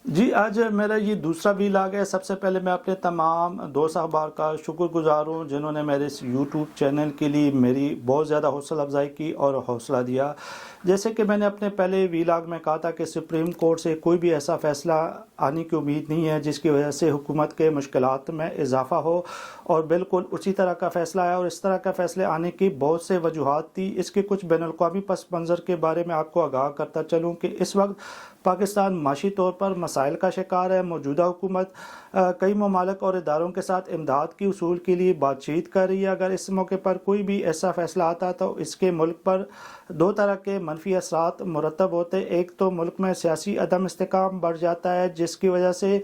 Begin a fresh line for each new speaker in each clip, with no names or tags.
جی آج میرا یہ دوسرا ویلاگ ہے۔ سب سے پہلے میں اپنے تمام دوست احباب کا شکر گزار ہوں جنہوں نے میرے اس یوٹیوب چینل کے لیے میری بہت زیادہ حوصلہ افزائی کی اور حوصلہ دیا۔ جیسے کہ میں نے اپنے پہلے ویلاگ میں کہا تھا کہ سپریم کورٹ سے کوئی بھی ایسا فیصلہ آنے کی امید نہیں ہے جس کی وجہ سے حکومت کے مشکلات میں اضافہ ہو، اور بالکل اسی طرح کا فیصلہ آیا، اور اس طرح کا فیصلے آنے کی بہت سے وجوہات تھی۔ اس کے کچھ بین الاقوامی پس منظر کے بارے میں آپ کو آگاہ کرتا چلوں کہ اس وقت پاکستان معاشی طور پر مسائل کا شکار ہے۔ موجودہ حکومت کئی ممالک اور اداروں کے ساتھ امداد کی حصول کے لیے بات چیت کر رہی ہے۔ اگر اس موقع پر کوئی بھی ایسا فیصلہ آتا تو اس کے ملک پر دو طرح کے منفی اثرات مرتب ہوتے۔ ایک تو ملک میں سیاسی عدم استحکام بڑھ جاتا ہے، جس کی وجہ سے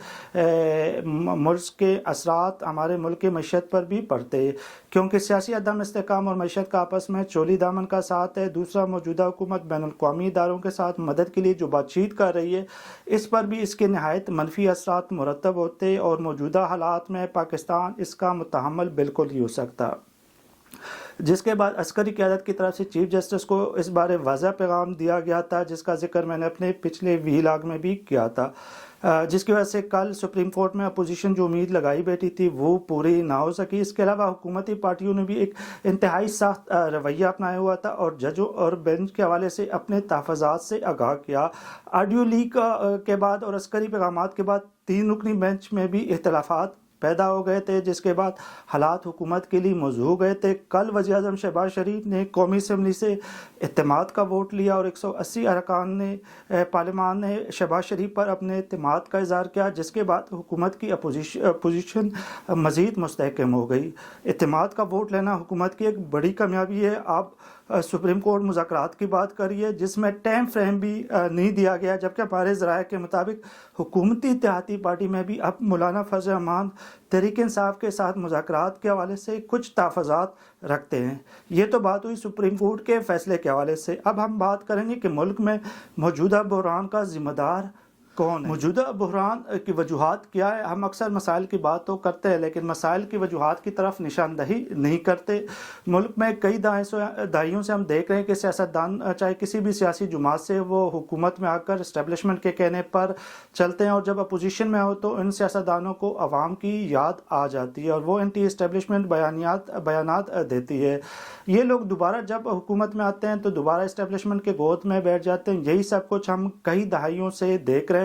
ملک کے اثرات ہمارے ملک کی معیشت پر بھی پڑتے، کیونکہ سیاسی عدم استحکام اور معیشت کا آپس میں چولی دامن کا ساتھ ہے۔ دوسرا، موجودہ حکومت بین الاقوامی اداروں کے ساتھ مدد کے لیے جو بات چیت کر رہی ہے، اس پر بھی اس کے نہایت منفی اثرات مرتب ہوتے، اور موجودہ حالات میں پاکستان اس کا متحمل بالکل نہیں ہو سکتا۔ جس کے بعد عسکری قیادت کی طرف سے چیف جسٹس کو اس بارے واضح پیغام دیا گیا تھا، جس کا ذکر میں نے اپنے پچھلے ویلاگ میں بھی کیا تھا، جس کی وجہ سے کل سپریم کورٹ میں اپوزیشن جو امید لگائی بیٹھی تھی وہ پوری نہ ہو سکی۔ اس کے علاوہ حکومتی پارٹیوں نے بھی ایک انتہائی سخت رویہ اپنایا ہوا تھا اور ججوں اور بینچ کے حوالے سے اپنے تحفظات سے آگاہ کیا۔ آڈیو لیک کے بعد اور عسکری پیغامات کے بعد 3 رکنی بینچ میں بھی اختلافات پیدا ہو گئے تھے، جس کے بعد حالات حکومت کے لیے موزوں ہو گئے تھے۔ کل وزیر اعظم شہباز شریف نے قومی اسمبلی سے اعتماد کا ووٹ لیا، اور 180 ارکان پارلیمان نے شہباز شریف پر اپنے اعتماد کا اظہار کیا، جس کے بعد حکومت کی اپوزیشن مزید مستحکم ہو گئی۔ اعتماد کا ووٹ لینا حکومت کی ایک بڑی کامیابی ہے۔ اب سپریم کورٹ مذاکرات کی بات کر رہی ہے، جس میں ٹائم فریم بھی نہیں دیا گیا، جبکہ ہمارے ذرائع کے مطابق حکومتی اتحادی پارٹی میں بھی اب مولانا فضل الرحمان تحریک انصاف کے ساتھ مذاکرات کے حوالے سے کچھ تحفظات رکھتے ہیں۔ یہ تو بات ہوئی سپریم کورٹ کے فیصلے کے حوالے سے۔ اب ہم بات کریں گے کہ ملک میں موجودہ بحران کا ذمہ دار کون ہے، موجودہ بحران کی وجوہات کیا ہے۔ ہم اکثر مسائل کی بات تو کرتے ہیں، لیکن مسائل کی وجوہات کی طرف نشاندہی نہیں کرتے۔ ملک میں کئی دہائیوں سے ہم دیکھ رہے ہیں کہ سیاستدان چاہے کسی بھی سیاسی جماعت سے، وہ حکومت میں آ کر اسٹیبلشمنٹ کے کہنے پر چلتے ہیں، اور جب اپوزیشن میں ہو تو ان سیاستدانوں کو عوام کی یاد آ جاتی ہے اور وہ اینٹی اسٹیبلشمنٹ بیانات دیتی ہے۔ یہ لوگ دوبارہ جب حکومت میں آتے ہیں تو دوبارہ اسٹیبلشمنٹ کے گود میں بیٹھ جاتے ہیں۔ یہی سب کچھ ہم کئی دہائیوں سے دیکھ رہے ہیں۔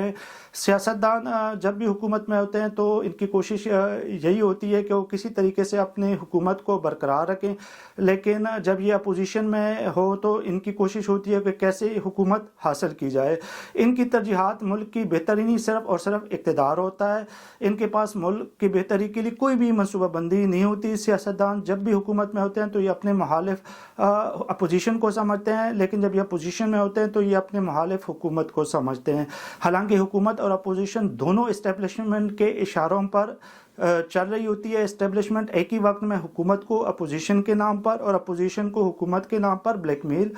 سیاستدان جب بھی حکومت میں ہوتے ہیں تو ان کی کوشش یہی ہوتی ہے کہ وہ کسی طریقے سے اپنے حکومت کو برقرار رکھیں، لیکن جب یہ اپوزیشن میں ہو تو ان کی کوشش ہوتی ہے کہ کیسے حکومت حاصل کی جائے۔ ان کی ترجیحات ملک کی بہتری نہیں، صرف اور صرف اقتدار ہوتا ہے۔ ان کے پاس ملک کی بہتری کے لیے کوئی بھی منصوبہ بندی نہیں ہوتی۔ سیاستدان جب بھی حکومت میں ہوتے ہیں تو یہ اپنے مخالف اپوزیشن کو سمجھتے ہیں، لیکن جب یہ اپوزیشن میں ہوتے ہیں تو یہ اپنے مخالف حکومت کو سمجھتے ہیں۔ حالانکہ حکومت اور اپوزیشن دونوں اسٹیبلشمنٹ کے اشاروں پر چل رہی ہوتی ہے۔ اسٹیبلشمنٹ ایک ہی وقت میں حکومت کو اپوزیشن کے نام پر اور اپوزیشن کو حکومت کے نام پر بلیک میل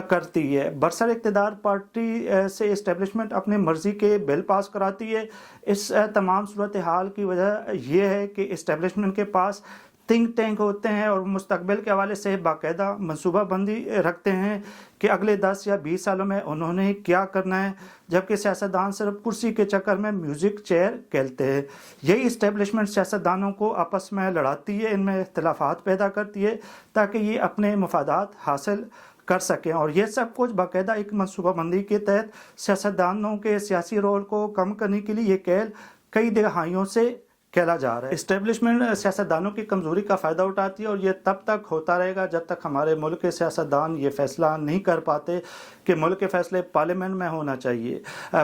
کرتی ہے۔ برسر اقتدار پارٹی سے اسٹیبلشمنٹ اپنے مرضی کے بل پاس کراتی ہے۔ اس تمام صورتحال کی وجہ یہ ہے کہ اسٹیبلشمنٹ کے پاس تھنک ٹینک ہوتے ہیں اور مستقبل کے حوالے سے باقاعدہ منصوبہ بندی رکھتے ہیں کہ اگلے 10 یا 20 سالوں میں انہوں نے کیا کرنا ہے، جبکہ سیاستدان صرف کرسی کے چکر میں میوزک چیئر کھیلتے ہیں۔ یہی اسٹیبلشمنٹ سیاستدانوں کو آپس میں لڑاتی ہے، ان میں اختلافات پیدا کرتی ہے تاکہ یہ اپنے مفادات حاصل کر سکیں، اور یہ سب کچھ باقاعدہ ایک منصوبہ بندی کے تحت سیاستدانوں کے سیاسی رول کو کم کرنے کے لیے یہ کھیل کئی دہائیوں سے کھیلا جا رہا ہے۔ اسٹیبلشمنٹ سیاستدانوں کی کمزوری کا فائدہ اٹھاتی ہے، اور یہ تب تک ہوتا رہے گا جب تک ہمارے ملک کے سیاستدان یہ فیصلہ نہیں کر پاتے کہ ملک کے فیصلے پارلیمنٹ میں ہونا چاہیے۔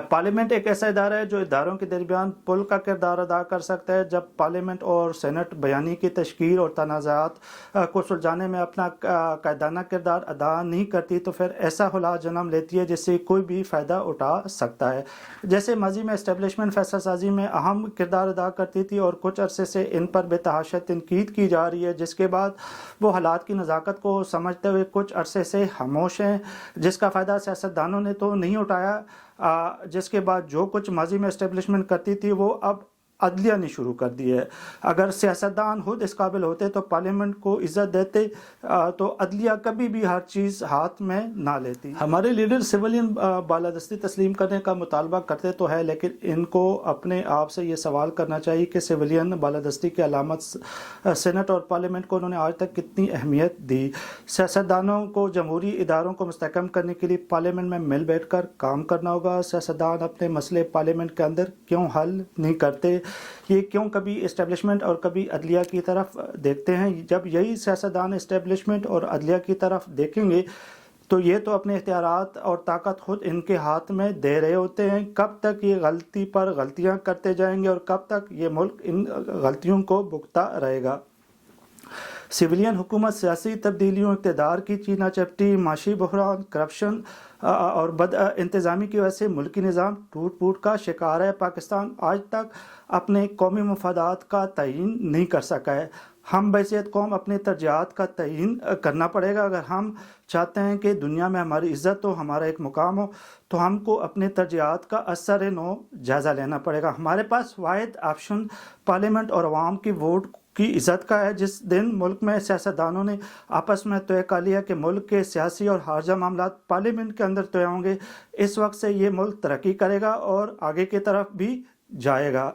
پارلیمنٹ ایک ایسا ادارہ ہے جو اداروں کے درمیان پل کا کردار ادا کر سکتا ہے۔ جب پارلیمنٹ اور سینٹ بیانی کی تشکیل اور تنازعات کو سلجھانے میں اپنا قائدانہ کردار ادا نہیں کرتی تو پھر ایسا حالات جنم لیتی ہے جس سے کوئی بھی فائدہ اٹھا سکتا ہے۔ جیسے ماضی میں اسٹیبلشمنٹ فیصلہ سازی میں اہم کردار ادا کرتی تھی اور کچھ عرصے سے ان پر بے تحاشا تنقید کی جا رہی ہے، جس کے بعد وہ حالات کی نزاکت کو سمجھتے ہوئے کچھ عرصے سے خاموش ہیں، جس کا فائدہ سیاستدانوں نے تو نہیں اٹھایا۔ جس کے بعد جو کچھ ماضی میں اسٹیبلشمنٹ کرتی تھی وہ اب عدلیہ نے شروع کر دی ہے۔ اگر سیاستدان خود اس قابل ہوتے تو پارلیمنٹ کو عزت دیتے تو عدلیہ کبھی بھی ہر چیز ہاتھ میں نہ لیتی۔ ہمارے لیڈر سویلین بالادستی تسلیم کرنے کا مطالبہ کرتے تو ہے، لیکن ان کو اپنے آپ سے یہ سوال کرنا چاہیے کہ سویلین بالادستی کی علامت سینٹ اور پارلیمنٹ کو انہوں نے آج تک کتنی اہمیت دی۔ سیاستدانوں کو جمہوری اداروں کو مستحکم کرنے کے لیے پارلیمنٹ میں مل بیٹھ کر کام کرنا ہوگا۔ سیاستدان اپنے مسئلے پارلیمنٹ کے اندر کیوں حل نہیں کرتے؟ یہ کیوں کبھی اسٹیبلشمنٹ اور کبھی عدلیہ کی طرف دیکھتے ہیں؟ جب یہی سیاستدان اسٹیبلشمنٹ اور عدلیہ کی طرف دیکھیں گے تو یہ تو اپنے اختیارات اور طاقت خود ان کے ہاتھ میں دے رہے ہوتے ہیں۔ کب تک یہ غلطی پر غلطیاں کرتے جائیں گے اور کب تک یہ ملک ان غلطیوں کو بھگتتا رہے گا؟ سویلین حکومت سیاسی تبدیلیوں، اقتدار کی چینہ چپٹی، معاشی بحران، کرپشن اور بد انتظامی کی وجہ سے ملکی نظام ٹوٹ پھوٹ کا شکار ہے۔ پاکستان آج تک اپنے قومی مفادات کا تعین نہیں کر سکا ہے۔ ہم بحیثیت قوم اپنے ترجیحات کا تعین کرنا پڑے گا۔ اگر ہم چاہتے ہیں کہ دنیا میں ہماری عزت ہو، ہمارا ایک مقام ہو، تو ہم کو اپنے ترجیحات کا اثر نو جائزہ لینا پڑے گا۔ ہمارے پاس واحد آپشن پارلیمنٹ اور عوام کی ووٹ کی عزت کا ہے۔ جس دن ملک میں سیاستدانوں نے آپس میں طے کر لیا کہ ملک کے سیاسی اور خارجہ معاملات پارلیمنٹ کے اندر طے ہوں گے، اس وقت سے یہ ملک ترقی کرے گا اور آگے کی طرف بھی جائے گا۔